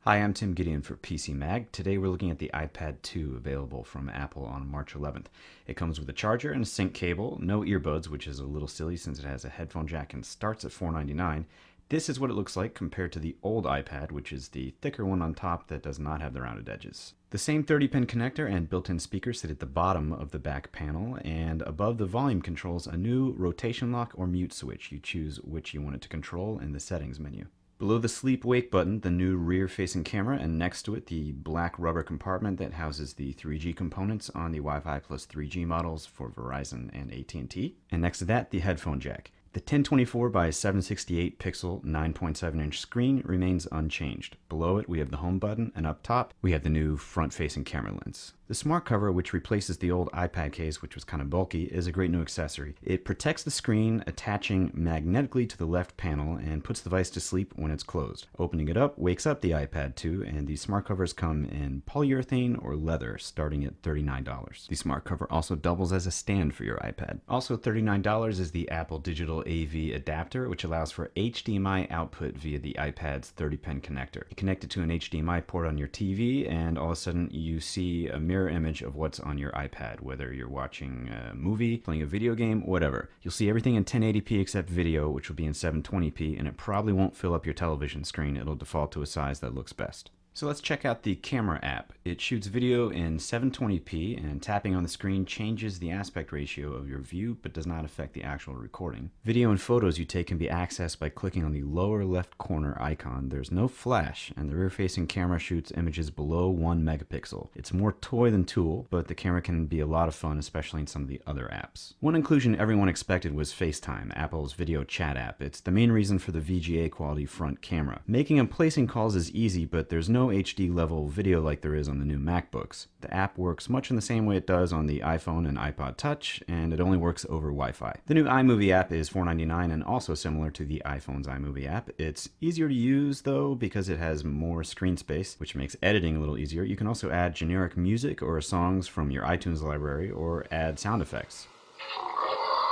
Hi, I'm Tim Gideon for PC Mag. Today we're looking at the iPad 2 available from Apple on March 11th. It comes with a charger and a sync cable, no earbuds, which is a little silly since it has a headphone jack and starts at $499. This is what it looks like compared to the old iPad, which is the thicker one on top that does not have the rounded edges. The same 30-pin connector and built-in speakers sit at the bottom of the back panel, and above the volume controls a new rotation lock or mute switch. You choose which you want it to control in the settings menu. Below the sleep wake button, the new rear-facing camera, and next to it, the black rubber compartment that houses the 3G components on the Wi-Fi plus 3G models for Verizon and AT&T. And next to that, the headphone jack. The 1024 by 768 pixel 9.7 inch screen remains unchanged. Below it, we have the home button, and up top, we have the new front-facing camera lens. The smart cover, which replaces the old iPad case, which was kind of bulky, is a great new accessory. It protects the screen, attaching magnetically to the left panel, and puts the device to sleep when it's closed. Opening it up wakes up the iPad 2, and the smart covers come in polyurethane or leather, starting at $39. The smart cover also doubles as a stand for your iPad. Also $39 is the Apple Digital AV adapter, which allows for HDMI output via the iPad's 30-pin connector. You connect it to an HDMI port on your TV, and all of a sudden you see a mirror image of what's on your iPad, whether you're watching a movie, playing a video game, whatever. You'll see everything in 1080p except video, which will be in 720p, and it probably won't fill up your television screen. It'll default to a size that looks best. So let's check out the camera app. It shoots video in 720p, and tapping on the screen changes the aspect ratio of your view but does not affect the actual recording. Video and photos you take can be accessed by clicking on the lower left corner icon. There's no flash, and the rear-facing camera shoots images below 1 megapixel. It's more toy than tool, but the camera can be a lot of fun, especially in some of the other apps. One inclusion everyone expected was Facetime, Apple's video chat app. It's the main reason for the VGA quality front camera. Making and placing calls is easy, but there's no HD level video like there is on the new MacBooks. The app works much in the same way it does on the iPhone and iPod Touch, and it only works over Wi-Fi. The new iMovie app is $4.99 and also similar to the iPhone's iMovie app. It's easier to use though because it has more screen space, which makes editing a little easier. You can also add generic music or songs from your iTunes library or add sound effects.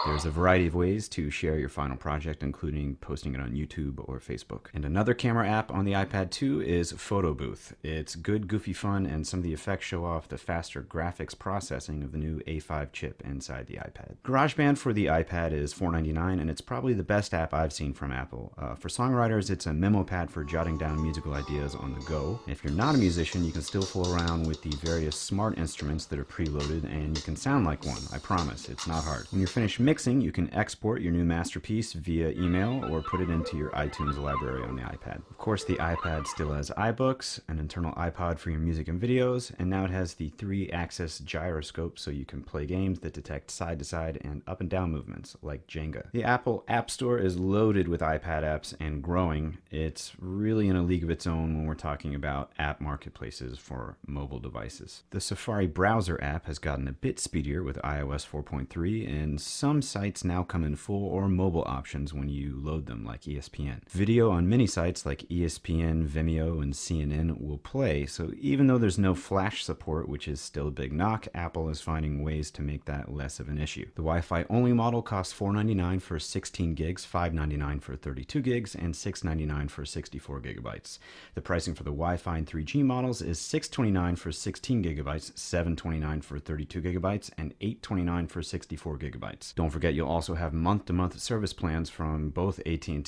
There's a variety of ways to share your final project, including posting it on YouTube or Facebook. And another camera app on the iPad 2 is Photo Booth. It's good, goofy fun, and some of the effects show off the faster graphics processing of the new A5 chip inside the iPad. GarageBand for the iPad is $4.99, and it's probably the best app I've seen from Apple. For songwriters, it's a memo pad for jotting down musical ideas on the go. And if you're not a musician, you can still fool around with the various smart instruments that are preloaded, and you can sound like one. I promise, it's not hard. When you're finished mixing, you can export your new masterpiece via email or put it into your iTunes library on the iPad. Of course, the iPad still has iBooks, an internal iPod for your music and videos, and now it has the 3-axis gyroscope so you can play games that detect side-to-side and up-and-down movements like Jenga. The Apple App Store is loaded with iPad apps and growing. It's really in a league of its own when we're talking about app marketplaces for mobile devices. The Safari browser app has gotten a bit speedier with iOS 4.3, and some sites now come in full or mobile options when you load them, like ESPN. Video on many sites like ESPN, Vimeo, and CNN will play, so even though there's no Flash support, which is still a big knock, Apple is finding ways to make that less of an issue. The Wi-Fi only model costs $4.99 for 16 gigs, $5.99 for 32 gigs, and $6.99 for 64 gigabytes. The pricing for the Wi-Fi and 3G models is $6.29 for 16 gigabytes, $7.29 for 32 gigabytes, and $8.29 for 64 gigabytes. Don't forget, you'll also have month-to-month service plans from both AT&T